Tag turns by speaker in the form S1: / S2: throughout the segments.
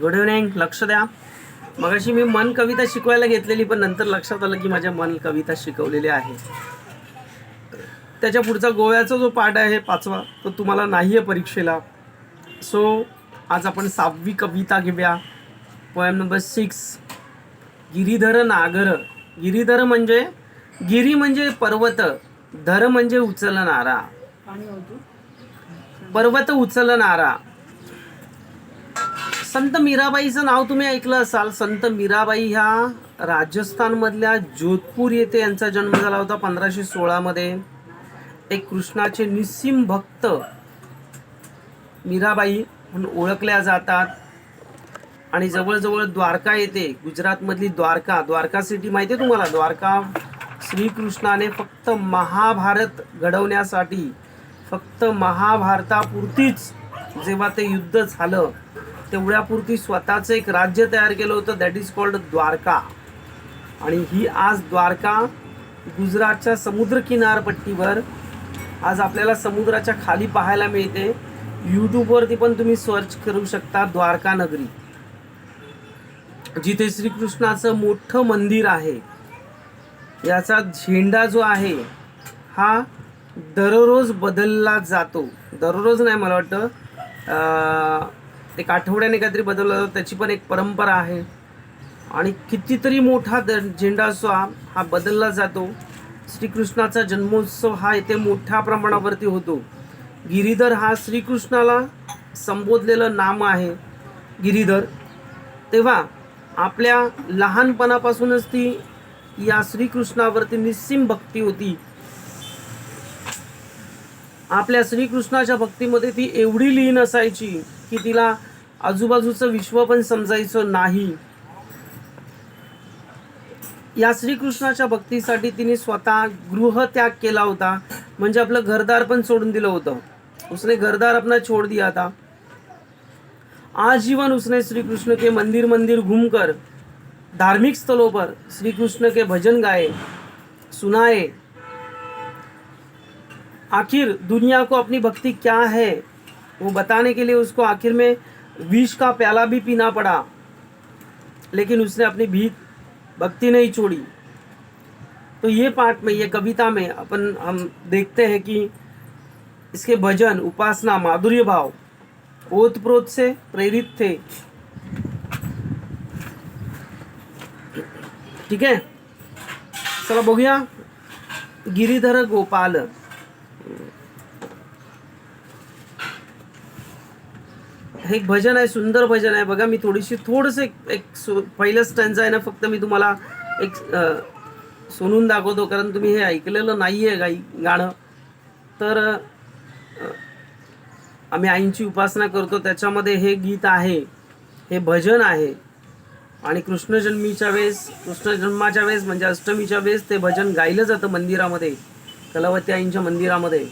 S1: Good evening. लक्ष द्या. मगाशी मी मन कविता शिकवायला घेतलेली, पण नंतर लक्षात आलं की माझ्या मन कविता शिकवलेली आहे. त्याच्या पुढचा गोव्याचा जो पाठ आहे 5वा, तो तुम्हाला नाही आहे परीक्षेला. सो आज आपण 6वी कविता घेऊया. Poem number 6. गिरीधर नागर. गिरीधर म्हणजे गिरी म्हणजे पर्वत, धर म्हणजे उचलणारा, पर्वत उचलणारा. संत मीराबाईचं नाव तुम्ही ऐकलं असाल. संत मीराबाई ह्या राजस्थानमधल्या जोधपूर येथे यांचा जन्म झाला होता 1516 मध्ये. एक कृष्णाचे निस्सीम भक्त मीराबाई म्हणून ओळखल्या जातात. आणि जवळजवळ द्वारका येथे, गुजरातमधली द्वारका सिटी माहिती आहे तुम्हाला. द्वारका श्रीकृष्णाने फक्त महाभारत घडवण्यासाठी, फक्त महाभारतापुरतीच जेव्हा ते युद्ध झालं तेवढ्यापुरती स्वतःचं एक राज्य तयार केलं होतं. That is called Dwarka. आणि ही आज द्वारका गुजरातच्या समुद्र किनारपट्टीवर आज आपल्याला समुद्राच्या खाली पाहायला मिळते. यूट्यूबवरती पण तुम्ही सर्च करू शकता द्वारका नगरी, जिथे श्रीकृष्णाचं मोठं मंदिर आहे. याचा झेंडा जो आहे हा दररोज बदलला जातो. दररोज नाही, मला वाटतं एक आठवड्याने काहीतरी बदलला जातो. त्याची पण एक परंपरा आहे. आणि कितीतरी मोठा झेंडा असो हा बदलला जातो. श्रीकृष्णाचा जन्मोत्सव हा इथे मोठ्या प्रमाणावरती होतो. गिरीधर हा श्रीकृष्णाला संबोधलेलं नाम आहे, गिरीधर. तेव्हा आपल्या लहानपणापासूनच ती या श्रीकृष्णावरती निस्सीम भक्ती होती. आपल्या श्रीकृष्णाच्या भक्तीमध्ये ती एवढी लीन असायची की तिला आजूबाजूचं विश्व पण समजायचं नाही. या श्रीकृष्णाच्या भक्तीसाठी तिने स्वतः गृहत्याग केला होता. म्हणजे आपलं घरदार पण सोडून दिलं होतं. उसने घरदार अपना छोड़ दिया था. आजीवन उसने श्री कृष्ण के मंदिर मंदिर घूमकर धार्मिक स्थलों पर श्री कृष्ण के भजन गाए, सुनाए. आखिर दुनिया को अपनी भक्ति क्या है वो बताने के लिए उसको आखिर में विष का प्याला भी पीना पड़ा, लेकिन उसने अपनी भक्ति नहीं छोड़ी. तो ये पाठ में, ये कविता में हम देखते हैं कि इसके भजन, उपासना, माधुर्य भाव ओतप्रोत से प्रेरित थे. ठीक है, चला बघूया. गिरीधर गोपाल. हे एक भजन आहे, सुंदर भजन आहे. बघा, मी थोडंसं एक पहिलं स्टॅन्झा आहे ना, फक्त मी तुम्हाला एक सुनून दाखवतो, कारण तुम्ही हे ऐकलेलं नाही आहे गाणं. तर आम्ही आईंची उपासना करतो, त्याच्यामध्ये हे गीत आहे, हे भजन आहे. आणि कृष्ण जन्माच्या वेळेस म्हणजे अष्टमीच्या वेळेस ते भजन गायलं जातं मंदिरामध्ये, कलावती आईंच्या मंदिरामध्ये.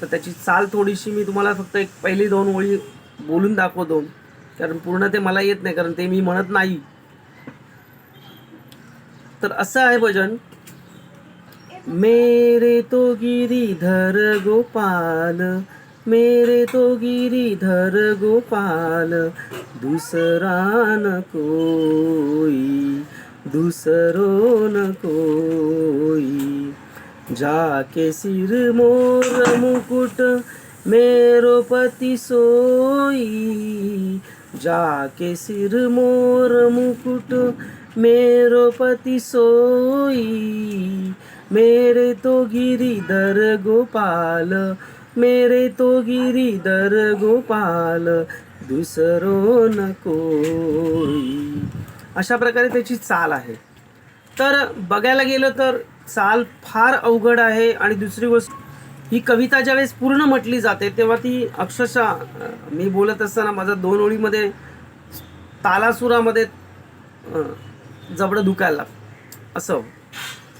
S1: तर त्याची चाल थोडीशी मी तुम्हाला फक्त एक पहिली 2 ओळी बोलून दाखवतो, कारण पूर्ण ते मला येत नाही, कारण ते मी म्हणत नाही. तर असं आहे भजन. मेरे तो गिरीधर गोपाल, मेरे तो गिरीधर गोपाल, दूसरा न कोई, दूसरो न कोई. जाके सिर मोर मुकुट मेरो पति सोई, जाके सिर मोर मुकुट मेरो पति सोई. मेरे तो गिरीधर गोपाल, मेरे तो गिरीधर गोपाल, दुसरो न कोई. अशा प्रकारे त्याची चाल आहे. तर बघायला गेलं तर चाल फार अवघड आहे. आणि दुसरी गोष्ट, ही कविता ज्यावेळेस पूर्ण म्हटली जाते तेव्हा ती अक्षरशः, मी बोलत असताना माझा 2 ओळीमध्ये तालासुरामध्ये जबडं दुखायला लागतं असं.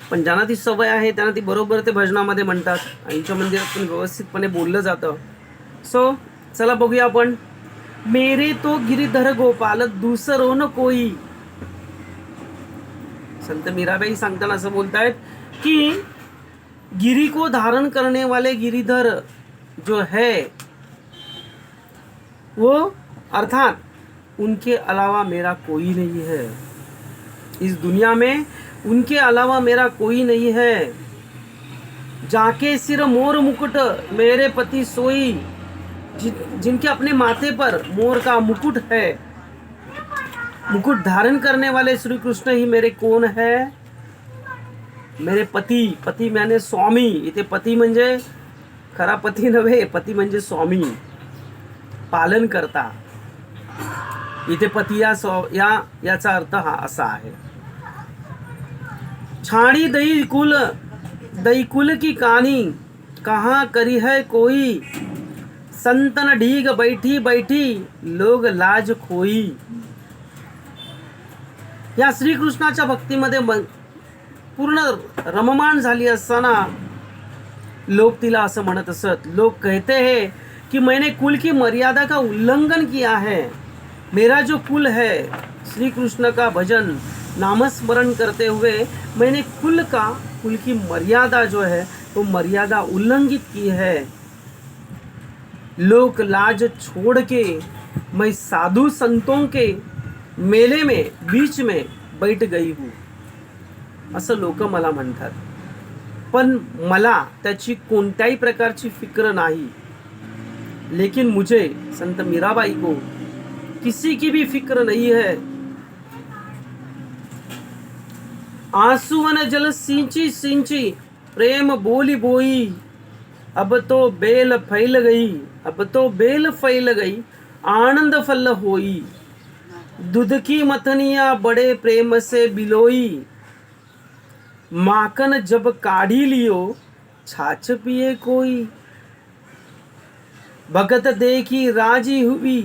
S1: पण ज्यांना ती सवय आहे त्यांना ती बरोबर ते भजनामध्ये म्हणतात. आईच्या मंदिरात पण व्यवस्थितपणे बोललं जातं. सो चला बघूया आपण. मेरे तो गिरीधर गोपाल, दूसरो न कोई. संत मीराबाई सांगताना असं बोलतायत की गिरी को धारण करने वाले गिरीधर जो है वो अर्थात उनके अलावा मेरा कोई नहीं है, इस दुनिया में उनके अलावा मेरा कोई नहीं है। जाके सिर मोर मुकुट मेरे पति सोई, जिनके अपने माथे पर मोर का मुकुट है, मुकुट धारण करने वाले श्री कृष्ण ही मेरे कोण है, मेरे पती। पती मैंने स्वामी, इथे पती म्हणजे खरा पती नव्हे, पती म्हणजे स्वामी, पालन करता। इथे पती याचा अर्थ हा असा आहे। छाड़ी दई कुल की कहानी कहाँ करी है कोई, संतन ढीग बैठी बैठी लोग लाज खोई। या श्रीकृष्णाच्या भक्तीमध्ये पूर्ण रममाण झाली असताना लोग तिला असं म्हणत असत, लोग कहते हैं कि मैंने कुल की मर्यादा का उल्लंघन किया है। मेरा जो कुल है श्री कृष्ण का भजन नामस्मरण करते हुए मैंने कुल की मर्यादा जो है तो मर्यादा उल्लंघित की है। लोक लाज छोड़ के मैं साधु संतों के मेले में बीच में बैठ गई हूँ, असं लोक मला म्हणतात। पण मला त्याची कोणत्याही प्रकारची फिक्र नाही। लेकिन मुझे संत मीराबाई को किसी की भी फिक्र नहीं है। आंसुअन जल सिंची सिंची प्रेम बोली बोई, अब तो बेल फैल गई, अब तो बेल फैल गई आनंद फल होई। दूध की मथनिया बड़े प्रेम से बिलोई, माखन जब काढ़ी लियो छाछ पिए कोई। भगत देखी राजी हुई,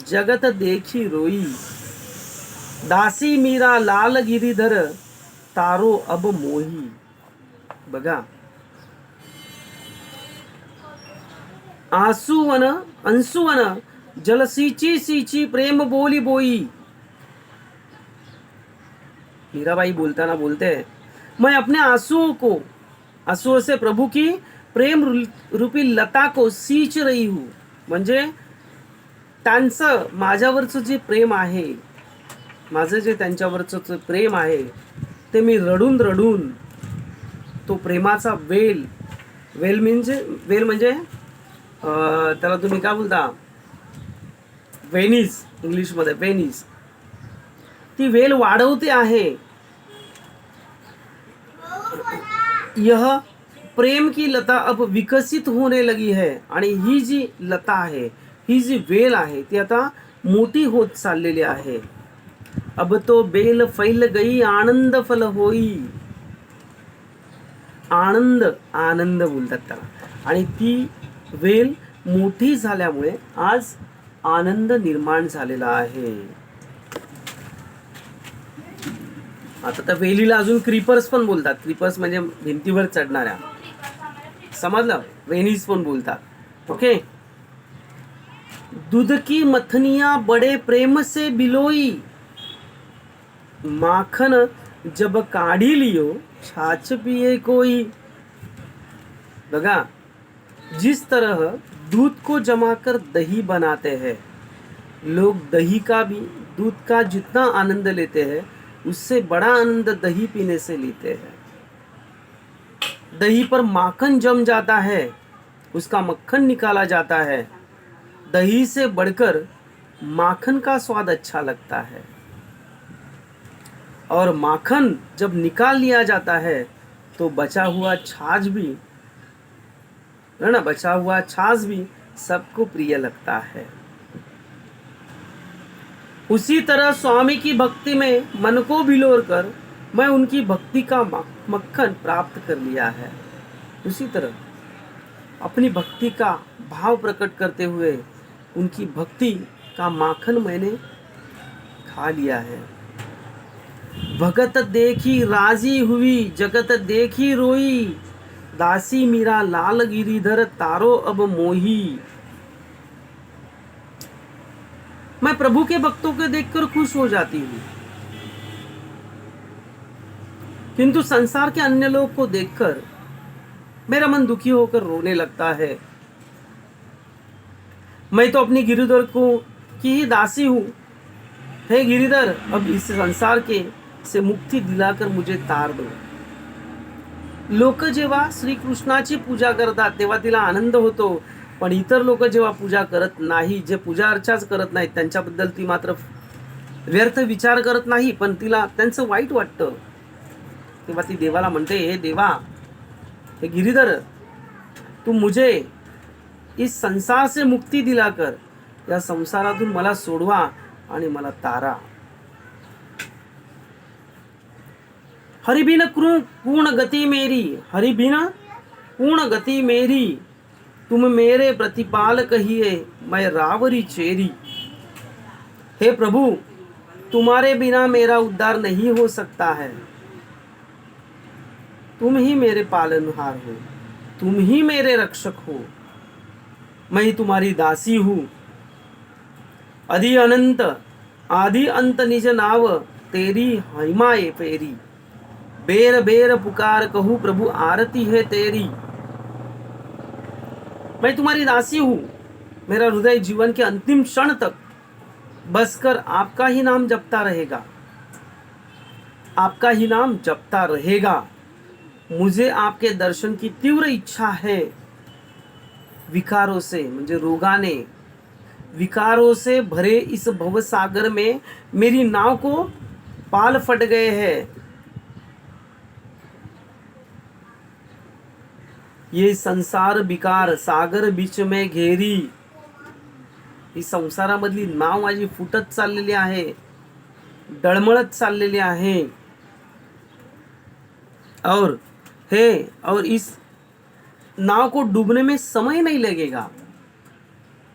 S1: जगत देखी रोई। दासी मीरा लाल गिरीधर तारो अब मोही। बघा, अंसुवन जल सींची सींची प्रेम बोली बोई। मीराबाई बोलताना बोलते हैं, मैं अपने आंसुओं से प्रभु की प्रेम रूपी लता को सींच रही हूँ। म्हणजे त्यांचं माझ्यावरचं जे प्रेम आहे, माझं जे त्यांच्यावरचं प्रेम आहे ते मी रडून रडून तो प्रेमाचा वेल म्हणजे त्याला तुम्ही काय बोलता, वेनिस, इंग्लिशमध्ये वेनिस, ती वेल वाढवते आहे। यह प्रेम की लता अब विकसित होने लगी है, आणि ही जी लता आहे, ही जी वेल आहे ती आता मोठी होत चाललेली आहे। अब तो बेल फैल गई आनंद फल होई। आनंद बोलतात त्याला, आणि ती वेल मोठी झाल्यामुळे आज आनंद निर्माण झालेला आहे। आता त्या वेलीला अजून क्रीपर्स पण बोलतात। क्रीपर्स म्हणजे भिंतीवर चढणाऱ्या, समजलं? वेनिस पण बोलतात। ओके। दूध की मथनिया बड़े प्रेम से बिलोई, माखन जब काढ़ी लियो छाछ पिए कोई। बघा, जिस तरह दूध को जमाकर दही बनाते हैं, लोग दही का भी, दूध का जितना आनंद लेते हैं उससे बड़ा आनंद दही पीने से लेते हैं। दही पर माखन जम जाता है, उसका मक्खन निकाला जाता है। दही से बढ़कर माखन का स्वाद अच्छा लगता है, और माखन जब निकाल लिया जाता है तो बचा हुआ छाछ भी, है ना, बचा हुआ छाछ भी सबको प्रिय लगता है। उसी तरह स्वामी की भक्ति में मन को भिलोर कर मैं उनकी भक्ति का मक्खन प्राप्त कर लिया है। उसी तरह अपनी भक्ति का भाव प्रकट करते हुए उनकी भक्ति का माखन मैंने खा लिया है। भगत देखी राजी हुई, जगत देखी रोई। दासी मीरा लाल गिरीधर तारो अब मोही। मैं प्रभु के भक्तों को देखकर खुश हो जाती हूँ, किंतु संसार के अन्य लोग को देखकर मेरा मन दुखी होकर रोने लगता है। मैं तो अपनी गिरिधर को की ही दासी हूँ। हे गिरिधर, अब इस संसार के से मुक्ती दिलाकर मुझे तार दो. लोक जेव्हा श्रीकृष्णाची पूजा करतात तेव्हा तिला आनंद होतो, पण इतर लोक जेव्हा पूजा करत नाही, जे पूजा अर्चाच करत नाहीत, त्यांच्याबद्दल ती मात्र व्यर्थ विचार करत नाही, पण तिला त्यांचं वाईट वाटतं. तेव्हा ती देवाला म्हणते, हे देवा, हे गिरिधर, तू मुझे इस संसार से मुक्ति दिलाकर या संसारातून मला सोडवा आणि मला तारा. हरिबिन पूर्ण गति मेरी, हरिबिन पूर्ण गति मेरी, तुम मेरे प्रतिपाल कहिए, मैं रावरी चेरी. हे प्रभु, तुम्हारे बिना मेरा उद्धार नहीं हो सकता है. तुम ही मेरे पालनहार हो, तुम ही मेरे रक्षक हो. मैं ही तुम्हारी दासी हूँ. आदि अंत निज नाव, तेरी हिमाए फेरी. बेर बेर पुकार कहूँ, प्रभु आरती है तेरी. मैं तुम्हारी दासी हूँ. मेरा हृदय जीवन के अंतिम क्षण तक बसकर आपका ही नाम जपता रहेगा, आपका ही नाम जपता रहेगा. मुझे आपके दर्शन की तीव्र इच्छा है. विकारों से म्हणजे रोगाने, विकारों से भरे इस भवसागर में मेरी नाव को पाल फट गए हैं. ये संसार विकार सागर बीच में घेरी. ही संसारामधली नाव माझी फुटत चाललेली आहे, डळमळत चाललेली आहे. और इस नाव को डूबने में समय नहीं लगेगा.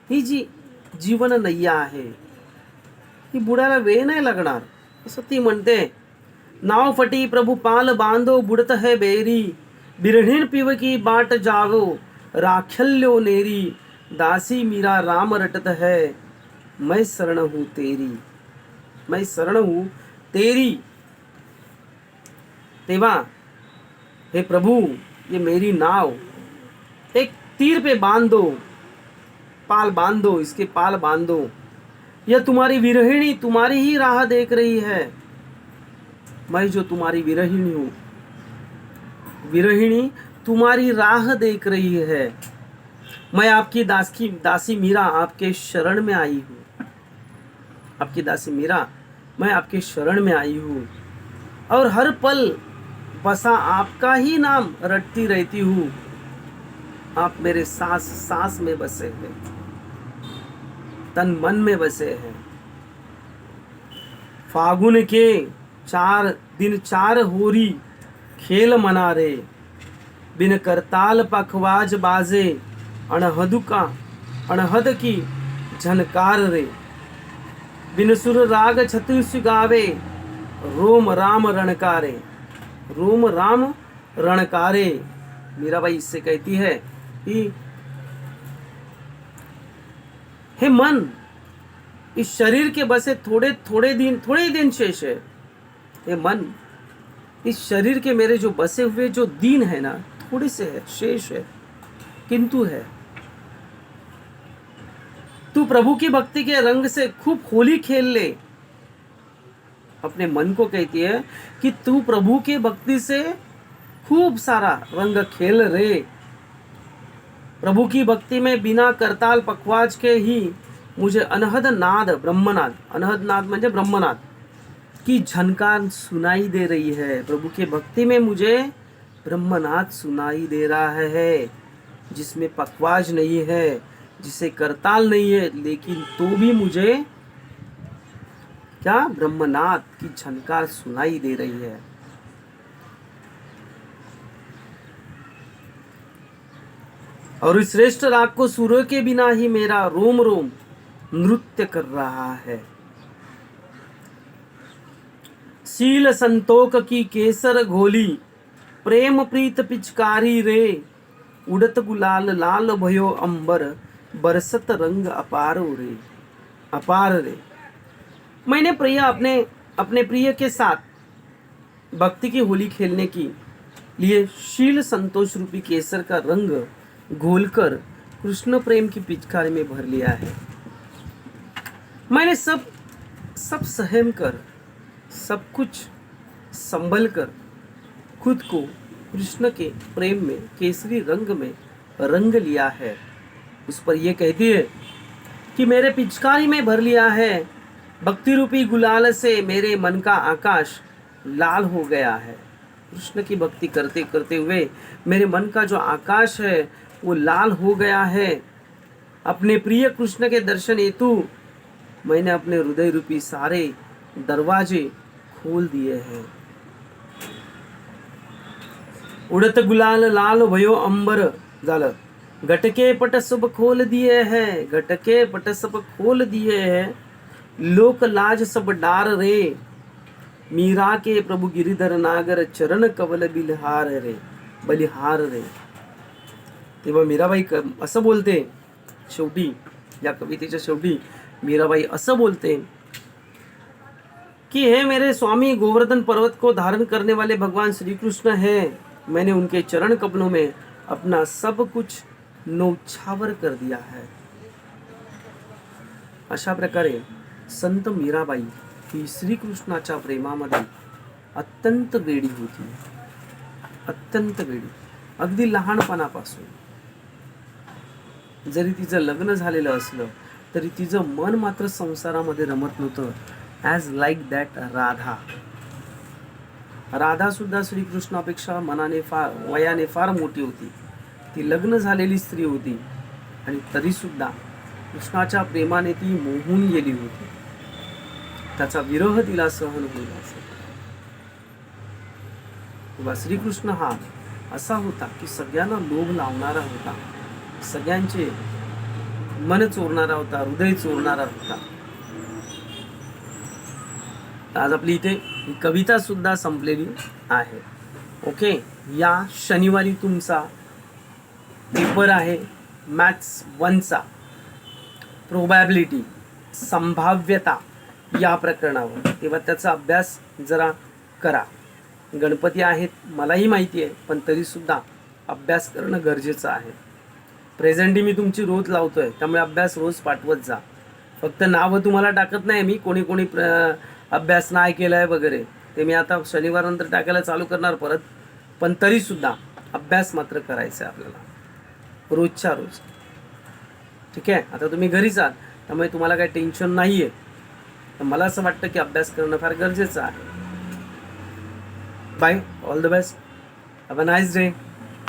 S1: ही जी जीवन नैया आहे, ही बुडायला वेळ नाही लागणार, असं ती म्हणते. नाव फटी प्रभु पाल बांधो, बुडत है बेरी. बिरहीण पिव की बाट जागो, राखल्यो नेरी. दासी मीरा राम रटत है, मैं शरण हूँ तेरी, मैं शरण हूँ तेरी. तेवा हे प्रभु, ये मेरी नाव एक तीर पे बांध दो, पाल बांध दो, इसके पाल बांध दो. यह तुम्हारी विरहिणी तुम्हारी ही राह देख रही है. मैं जो तुम्हारी विरहिणी हूँ, विरहिणी तुम्हारी राह देख रही है. मैं आपकी दासी मीरा आपके शरण में आई हूँ. आपकी दासी मीरा, मैं आपके शरण में आई हूँ. और हर पल बसा आपका ही नाम रटती रहती हूँ. आप मेरे सांस सांस में बसे हैं, तन मन में बसे हैं. फागुन के 4 दिन 4 होरी खेल मना रे. बिन करताल पखवाज बाजे, अनहद की झनकार रे. बिन सुर राग छत्तीस गावे, रोम राम रणकारे. रोम राम रणकारे. मीराबाई इससे कहती है कि हे मन, इस शरीर के बसे थोड़े दिन शेष है. हे मन, इस शरीर के मेरे जो बसे हुए जो दिन है ना, थोड़े से है, शेष है, किंतु है. तू प्रभु की भक्ति के रंग से खूब होली खेल ले. अपने मन को कहती है कि तू प्रभु के भक्ति से खूब सारा रंग खेल रे. प्रभु की भक्ति में बिना करताल पखवाज के ही मुझे अनहद नाद, ब्रह्मनाद, अनहद नाद म्हणजे ब्रह्मनाद की झनकार सुनाई दे रही है. प्रभु के भक्ति में मुझे ब्रह्मनाद सुनाई दे रहा है, जिसमें पखवाज नहीं है, जिसे करताल नहीं है, लेकिन तो भी मुझे क्या ब्रह्मनाद की झनकार सुनाई दे रही है. और इस श्रेष्ठ राग को सूर्य के बिना ही मेरा रोम रोम नृत्य कर रहा है. शील संतोक की केसर घोली, प्रेम प्रीत पिचकारी रे. उड़त गुलाल लाल भयो अंबर, बरसत रंग अपारो रे, अपार रे. मैंने अपने प्रिय के साथ भक्ति की होली खेलने की लिए शील संतोष रूपी केसर का रंग घोलकर कृष्ण प्रेम की पिचकारी में भर लिया है. मैंने सब सब सहम कर, सब कुछ संभल कर खुद को कृष्ण के प्रेम में केसरी रंग में रंग लिया है। उस पर यह कहती है कि मेरे पिचकारी में भर लिया है भक्ति रूपी गुलाल से, मेरे मन का आकाश लाल हो गया है। कृष्ण की भक्ति करते करते हुए मेरे मन का जो आकाश है वो लाल हो गया है। अपने प्रिय कृष्ण के दर्शन हेतु मैंने अपने हृदय रूपी सारे दरवाजे खोल दिए हैं। उड़त गुलाल लाल भयो अंबर झालं, घटके पट सब खोल दिए हैं, घटके पट सब खोल दिए हैं, लोक लाज सब डार रे, मीरा के प्रभु गिरिधर नागर चरण कवल बलिहार रे। तेव्हा मीराबाई असं बोलते शेवटी, या कवितेच्या शेवटी मीराबाई असं बोलते कि हे मेरे स्वामी, गोवर्धन पर्वत को धारण करने वाले भगवान श्री कृष्ण हैं, मैंने उनके चरण कमलों में अपना सब कुछ नौछावर कर दिया है। अशा प्रकारे संत मीराबाई ही श्रीकृष्णाच्या प्रेमामध्ये अत्यंत वेडी होती, अत्यंत वेडी, अगदी लहानपणापासून। जरी तिचं लग्न झालेलं असलं तरी तिचं मन मात्र संसारामध्ये रमत नव्हतं। ॲज लाईक दॅट राधा सुद्धा श्रीकृष्णापेक्षा मनाने फार, वयाने फार मोठी होती। ती लग्न झालेली स्त्री होती आणि तरी सुद्धा कृष्णाच्या प्रेमाने ती मोहून गेली होती। त्याचा विरह तिला सहन होईल असे। तेव्हा श्रीकृष्ण हा असा होता की सगळ्यांना लोभ लावणारा होता, सगळ्यांचे मन चोरणारा होता, हृदय चोरणारा होता। आज आपली इथे ही कविता सुद्धा संपलेली आहे। ओके, या शनिवारी तुमचा पेपर आहे मॅथ्स 1चा, प्रोबॅबिलिटी, संभाव्यता या प्रकरणावर। तेव्हा त्याचा अभ्यास जरा करा। गणपती आहेत मलाही माहिती आहे, पण तरी सुद्धा अभ्यास करणं गरजेचं आहे। प्रेझेंटी मी तुमची रोज लावतोय, त्यामुळे अभ्यास रोज पाठवत जा। फक्त नावं तुम्हाला टाकत नाही मी, कोणी कोणी अभ्यास नाही केलाय वगैरे, ते मी आता शनिवारनंतर टाकायला चालू करणार परत। पण तरी सुद्धा अभ्यास मात्र करायचा आहे आपल्याला रोजच्या रोज। ठीक आहे, आता तुम्ही घरीच आहात त्यामुळे तुम्हाला काही टेन्शन नाही आहे, तर मला असं वाटतं की अभ्यास करणं फार गरजेचं आहे। Bye, all the best, have a nice day.